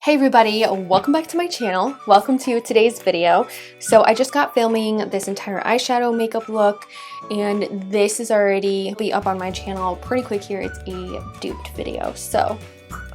Hey everybody, welcome back to my channel. Welcome to today's video. So I just got filming this entire eyeshadow makeup look and this is already be up on my channel pretty quick here. It's a duped video. So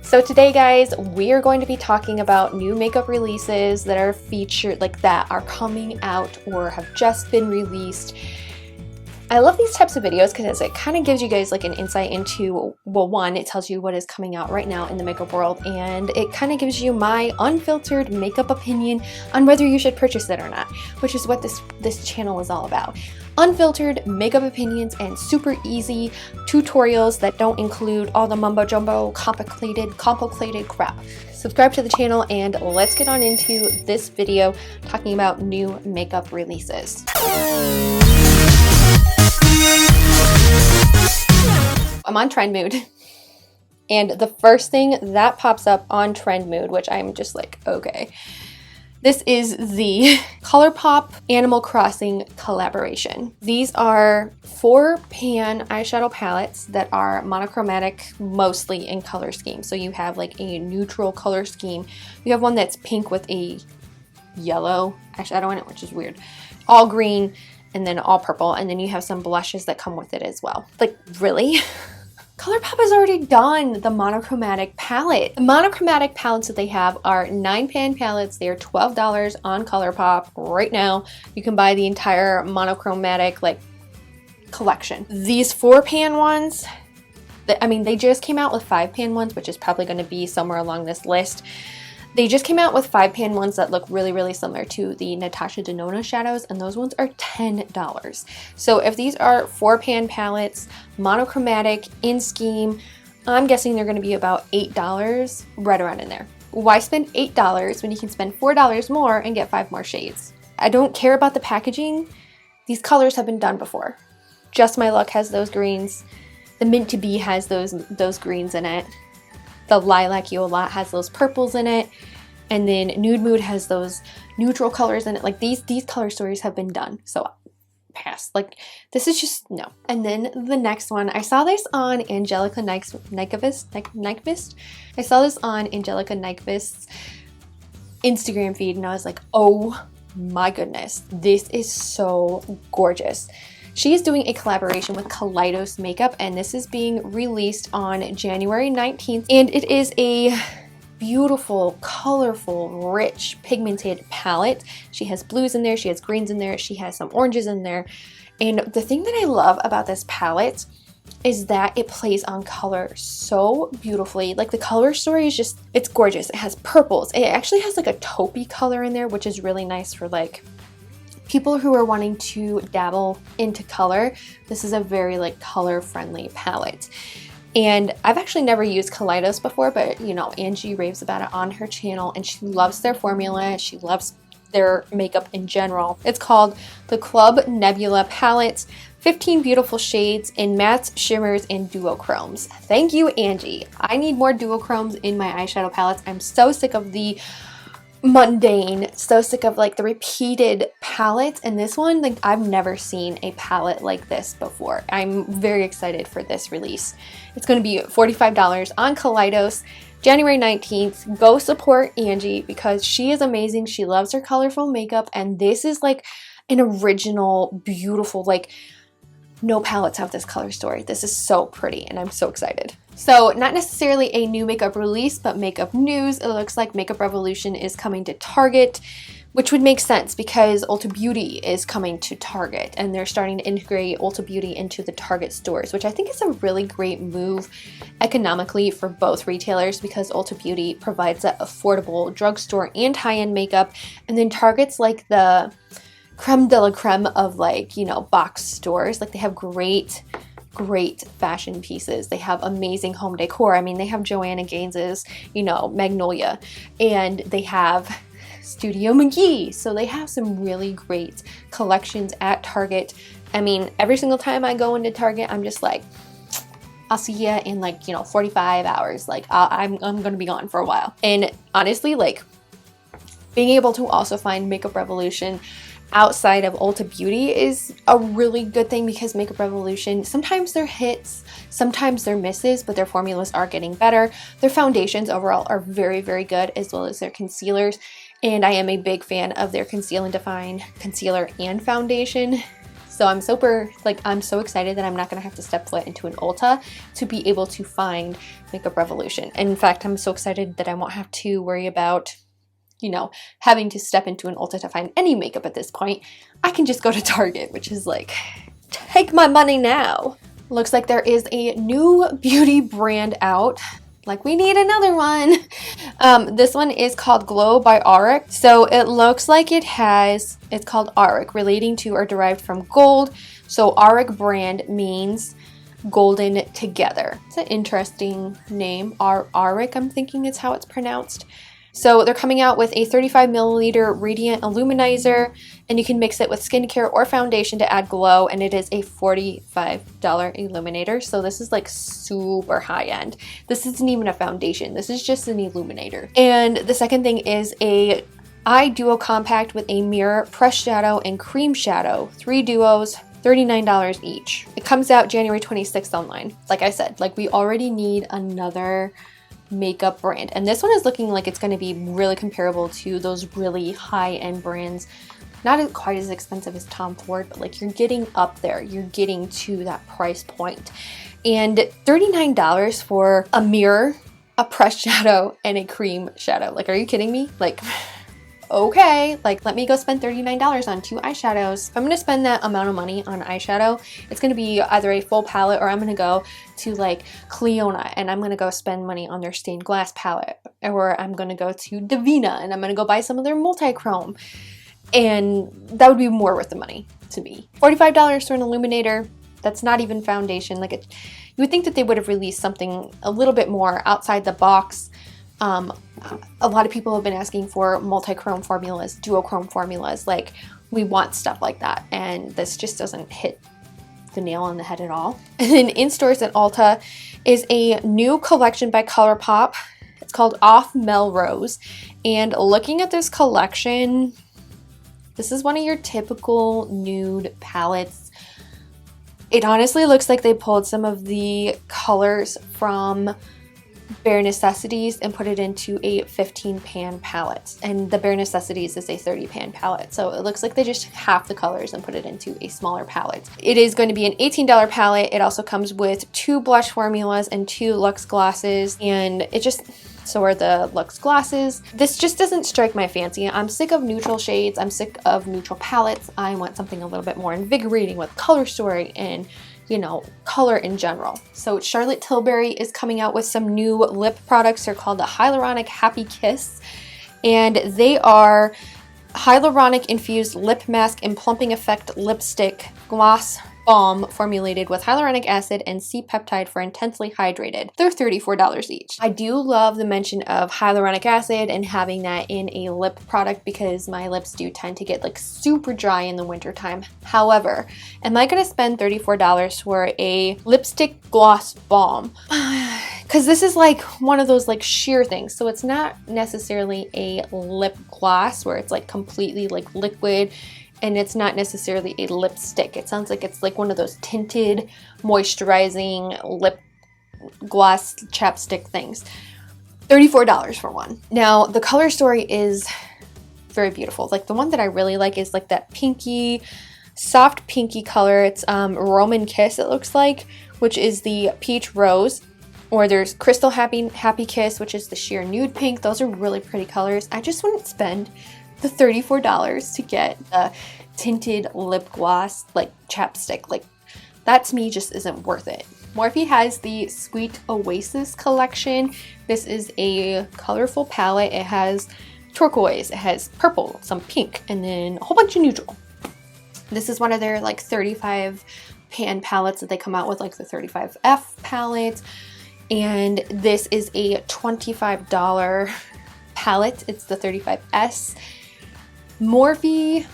today guys, we are going to be talking about new makeup releases that are featured, like that are coming out or have just been released. I love these types of videos because it kind of gives you guys like an insight into, well, one, it tells you what is coming out right now in the makeup world, and it kind of gives you my unfiltered makeup opinion on whether you should purchase it or not, which is what this channel is all about. Unfiltered makeup opinions and super easy tutorials that don't include all the mumbo-jumbo complicated crap. Subscribe to the channel and let's get on into this video talking about new makeup releases. I'm on trend mood, and the first thing that pops up on trend mood, which I'm just like, okay, this is the Colourpop Animal Crossing collaboration. These are 4-pan eyeshadow palettes that are monochromatic, mostly in color scheme. So you have like a neutral color scheme. You have one that's pink with a yellow eyeshadow in it, which is weird, all green, and then all purple, and then you have some blushes that come with it as well. Like, really? Colourpop has already done the monochromatic palette. The monochromatic palettes that they have are 9-pan palettes. They are $12 on Colourpop right now. You can buy the entire monochromatic like collection. These 4-pan ones, I mean, they just came out with 5-pan ones, which is probably going to be somewhere along this list. They just came out with 5-pan ones that look really, really similar to the Natasha Denona shadows, and those ones are $10. So if these are 4-pan palettes, monochromatic, in scheme, I'm guessing they're going to be about $8, right around in there. Why spend $8 when you can spend $4 more and get 5 more shades? I don't care about the packaging. These colors have been done before. Just My Luck has those greens. The Mint to Be has those greens in it. The Lilac You a Lot has those purples in it, and then Nude Mood has those neutral colors in it. Like these color stories have been done, so pass. Like this is just no. And then the next one, I saw this on Angelica Nyqvist. I saw this on Angelica Nyqvist's Instagram feed, and I was like, oh my goodness, this is so gorgeous. She is doing a collaboration with Kaleidos makeup, and this is being released on January 19th. And it is a beautiful, colorful, rich, pigmented palette. She has blues in there, she has greens in there, she has some oranges in there. And the thing that I love about this palette is that it plays on color so beautifully. Like the color story is just, it's gorgeous. It has purples. It actually has like a taupey color in there, which is really nice for like people who are wanting to dabble into color. This is a very like color friendly palette. And I've actually never used Kaleidos before, but you know, Angie raves about it on her channel and she loves their formula. She loves their makeup in general. It's called the Club Nebula Palette. 15 beautiful shades in mattes, shimmers, and duochromes. Thank you, Angie. I need more duochromes in my eyeshadow palettes. I'm so sick of the mundane, so sick of like the repeated palettes, and this one, like I've never seen a palette like this before. I'm very excited for this release. It's going to be $45 on Kaleidos, January 19th. Go support Angie because she is amazing. She loves her colorful makeup, and this is like an original, beautiful, like no palettes have this color story. This is so pretty and I'm so excited. So not necessarily a new makeup release, but makeup news. It looks like Makeup Revolution is coming to Target, which would make sense because Ulta Beauty is coming to Target and they're starting to integrate Ulta Beauty into the Target stores, which I think is a really great move economically for both retailers because Ulta Beauty provides that affordable drugstore and high-end makeup, and then Target's like the creme de la creme of like, you know, box stores. Like they have great fashion pieces. They have amazing home decor. I mean, they have Joanna Gaines's, you know, Magnolia, and they have Studio McGee. So they have some really great collections at Target. I mean, every single time I go into Target, I'm just like, I'll see ya in like, you know, 45 hours. Like I'm going to be gone for a while. And honestly, like being able to also find Makeup Revolution outside of Ulta Beauty is a really good thing, because Makeup Revolution, sometimes they're hits, sometimes they're misses, but their formulas are getting better. Their foundations overall are very, very good, as well as their concealers. And I am a big fan of their Conceal and Define concealer and foundation. So I'm I'm so excited that I'm not gonna have to step foot into an Ulta to be able to find Makeup Revolution. And in fact, I'm so excited that I won't have to worry about, you know, having to step into an Ulta to find any makeup at this point. I can just go to Target, which is like, take my money now. Looks like there is a new beauty brand out. Like, we need another one. This one is called Glow by Auric. So it looks like it's called Auric, relating to or derived from gold. So Auric brand means golden together. It's an interesting name. Auric, I'm thinking is how it's pronounced. So they're coming out with a 35 milliliter radiant illuminizer, and you can mix it with skincare or foundation to add glow, and it is a $45 illuminator. So this is like super high end. This isn't even a foundation. This is just an illuminator. And the second thing is a eye duo compact with a mirror, pressed shadow, and cream shadow. 3 duos, $39 each. It comes out January 26th online. Like I said, like, we already need another makeup brand, and this one is looking like it's going to be really comparable to those really high-end brands. Not quite as expensive as Tom Ford, but like, you're getting up there, you're getting to that price point. And $39 for a mirror, a pressed shadow, and a cream shadow. Like, are you kidding me? Like, okay, like, let me go spend $39 on 2 eyeshadows. If I'm gonna spend that amount of money on eyeshadow, it's gonna be either a full palette, or I'm gonna go to like Cleona and I'm gonna go spend money on their stained glass palette, or I'm gonna go to Divina and I'm gonna go buy some of their multi-chrome, and that would be more worth the money to me. $45 for an illuminator. That's not even foundation. Like, you would think that they would have released something a little bit more outside the box. A lot of people have been asking for multi-chrome formulas, duochrome formulas. Like, we want stuff like that, and this just doesn't hit the nail on the head at all. And then in stores at Ulta is a new collection by Colourpop. It's called Off Melrose, and looking at this collection, this is one of your typical nude palettes. It honestly looks like they pulled some of the colors from Bare Necessities and put it into a 15 pan palette, and the Bare Necessities is a 30 pan palette, so it looks like they just took half the colors and put it into a smaller palette. It is going to be an $18 palette. It also comes with 2 blush formulas and 2 luxe glosses, and so are the luxe glosses. This just doesn't strike my fancy. I'm sick of neutral shades. I'm sick of neutral palettes. I want something a little bit more invigorating with color story and, you know, color in general. So Charlotte Tilbury is coming out with some new lip products. They're called the Hyaluronic Happy Kiss, and they are hyaluronic infused lip mask and plumping effect lipstick gloss balm formulated with hyaluronic acid and C-peptide for intensely hydrated. They're $34 each. I do love the mention of hyaluronic acid and having that in a lip product, because my lips do tend to get like super dry in the winter time. However, am I gonna spend $34 for a lipstick gloss balm? Because this is like one of those like sheer things, so it's not necessarily a lip gloss where it's like completely like liquid, and it's not necessarily a lipstick. It sounds like it's like one of those tinted, moisturizing lip gloss chapstick things. $34 for one. Now, the color story is very beautiful. Like, the one that I really like is like that pinky, soft pinky color. It's Roman Kiss, it looks like, which is the peach rose. Or there's Crystal Happy Kiss, which is the sheer nude pink. Those are really pretty colors. I just wouldn't spend the $34 to get a tinted lip gloss like chapstick. Like, that to me just isn't worth it. Morphe has the Sweet Oasis collection. This is a colorful palette. It has turquoise, it has purple, some pink, and then a whole bunch of neutral. This is one of their like 35 pan palettes that they come out with, like the 35F palette. And this is a $25 palette. It's the 35S. Morphe,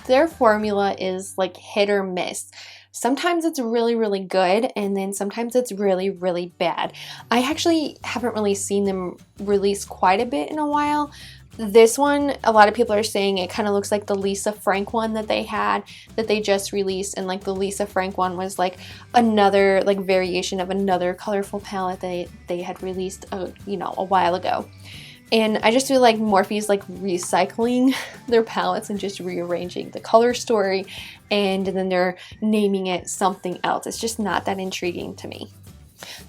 their formula is like hit or miss. Sometimes it's really, really good, and then sometimes it's really, really bad. I actually haven't really seen them release quite a bit in a while, This one, a lot of people are saying it kind of looks like the Lisa Frank one that they had, that they just released, and like the Lisa Frank one was like another like variation of another colorful palette they had released you know, a while ago. And I just feel like Morphe's like recycling their palettes and just rearranging the color story, and then they're naming it something else. It's just not that intriguing to me.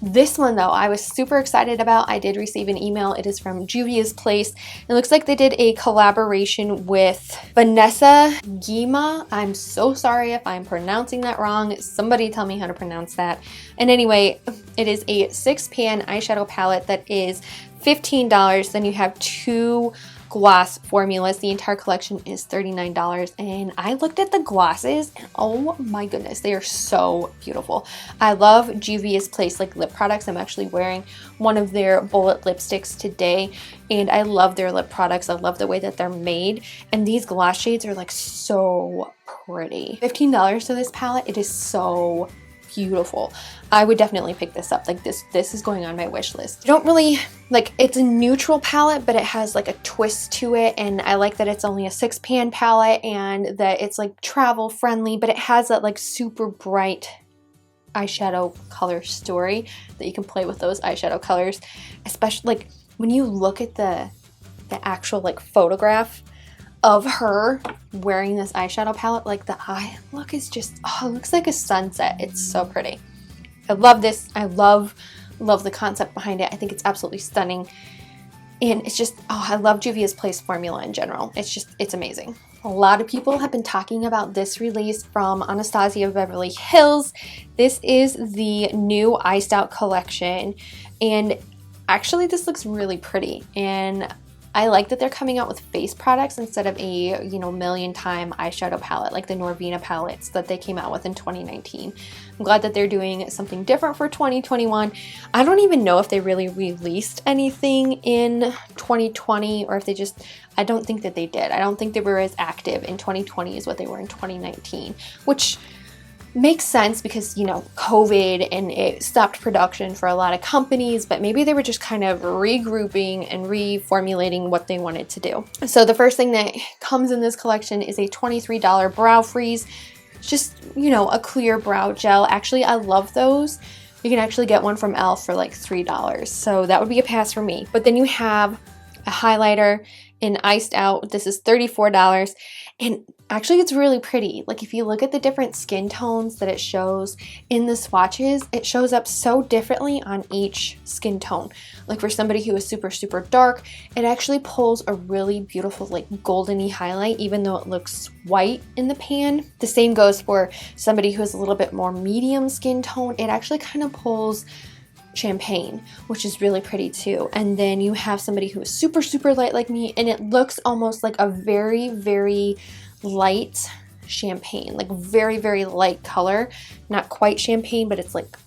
This one though, I was super excited about. I did receive an email. It is from Juvia's Place. It looks like they did a collaboration with Vanessa Gima. I'm so sorry if I'm pronouncing that wrong. Somebody tell me how to pronounce that. And anyway, it is a 6-pan eyeshadow palette that is $15. Then you have 2 gloss formulas. The entire collection is $39, and I looked at the glosses and oh my goodness, they are so beautiful. I love Juvia's Place like lip products. I'm actually wearing one of their bullet lipsticks today, and I love their lip products. I love the way that they're made, and these gloss shades are like so pretty. $15 for this palette. It is so beautiful. I would definitely pick this up. Like this is going on my wish list. I don't really like, it's a neutral palette, but it has like a twist to it, and I like that it's only a 6-pan palette and that it's like travel friendly, but it has that like super bright eyeshadow color story that you can play with those eyeshadow colors, especially like when you look at the actual like photograph of her wearing this eyeshadow palette. Like the eye look is just, oh, it looks like a sunset. It's so pretty. I love this. I love the concept behind it. I think it's absolutely stunning. And it's just, oh, I love Juvia's Place formula in general. It's amazing. A lot of people have been talking about this release from Anastasia Beverly Hills. This is the new Iced Out collection. And actually this looks really pretty. And I like that they're coming out with face products instead of a, you know, million-time eyeshadow palette like the Norvina palettes that they came out with in 2019. I'm glad that they're doing something different for 2021. I don't even know if they really released anything in 2020 or if they just, I don't think that they did. I don't think they were as active in 2020 as what they were in 2019, which makes sense because, you know, COVID and it stopped production for a lot of companies, but maybe they were just kind of regrouping and reformulating what they wanted to do. So the first thing that comes in this collection is a $23 brow freeze. It's just, you know, a clear brow gel. Actually, I love those. You can actually get one from e.l.f. for like $3. So that would be a pass for me. But then you have a highlighter in Iced Out. This is $34. And actually it's really pretty. Like if you look at the different skin tones that it shows in the swatches, it shows up so differently on each skin tone. Like for somebody who is super, super dark, it actually pulls a really beautiful like goldeny highlight even though it looks white in the pan. The same goes for somebody who is a little bit more medium skin tone. It actually kind of pulls champagne, which is really pretty too. And then you have somebody who is super, super light like me, and it looks almost like a very, very light champagne, like very, very light color. Not quite champagne, but it's like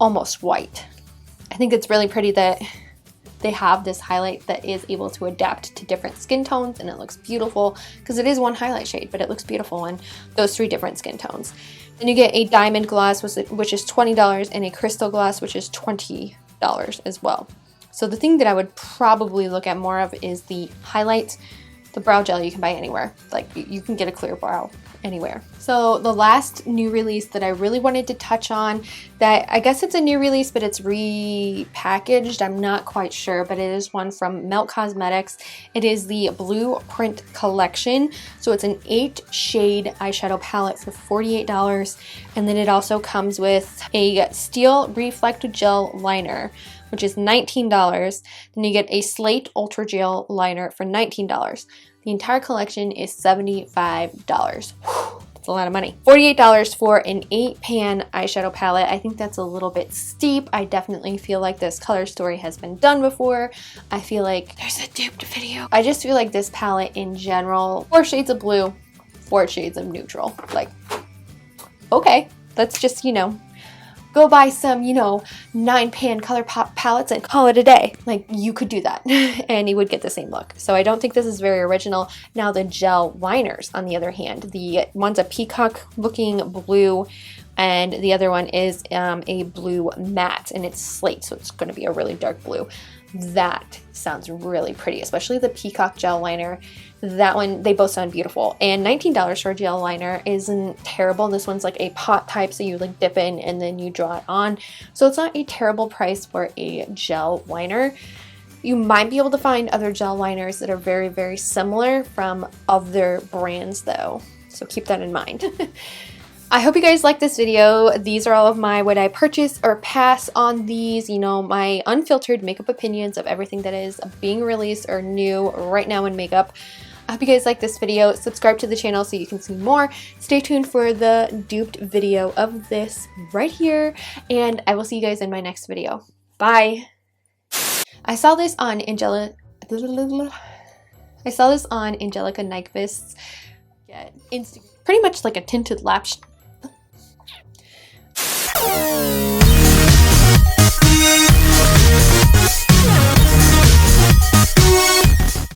almost white. I think it's really pretty that they have this highlight that is able to adapt to different skin tones, and it looks beautiful because it is one highlight shade, but it looks beautiful in those 3 different skin tones. Then you get a diamond gloss, which is $20, and a crystal gloss, which is $20 as well. So the thing that I would probably look at more of is the highlights. The brow gel you can buy anywhere. Like you can get a clear brow anywhere. So the last new release that I really wanted to touch on, that I guess it's a new release, but it's repackaged. I'm not quite sure, but it is one from Mel Cosmetics. It is the Blueprint collection. So it's an 8-shade eyeshadow palette for $48. And then it also comes with a Steel Reflect Gel liner, which is $19. Then you get a Slate Ultra Gel liner for $19. The entire collection is $75. Whew, that's a lot of money. $48 for an 8-pan eyeshadow palette. I think that's a little bit steep. I definitely feel like this color story has been done before. I feel like there's a duped video. I just feel like this palette in general, 4 shades of blue, 4 shades of neutral. Like, okay, let's just, you know, go buy some, you know, 9-pan Colourpop palettes and call it a day. Like, you could do that and you would get the same look. So I don't think this is very original. Now the gel liners, on the other hand, the one's a peacock looking blue and the other one is a blue matte, and it's slate, so it's going to be a really dark blue. that sounds really pretty, especially the Peacock gel liner. That one, they both sound beautiful. And $19 for a gel liner isn't terrible. This one's like a pot type, so you like dip in and then you draw it on. So it's not a terrible price for a gel liner. You might be able to find other gel liners that are very, very similar from other brands though. So keep that in mind. I hope you guys like this video. These are all of my would I purchase or pass on these, you know, my unfiltered makeup opinions of everything that is being released or new right now in makeup. I hope you guys like this video. Subscribe to the channel so you can see more. Stay tuned for the duped video of this right here, and I will see you guys in my next video. Bye! I saw this on Angelica Nyqvist's Instagram. Pretty much like a tinted lash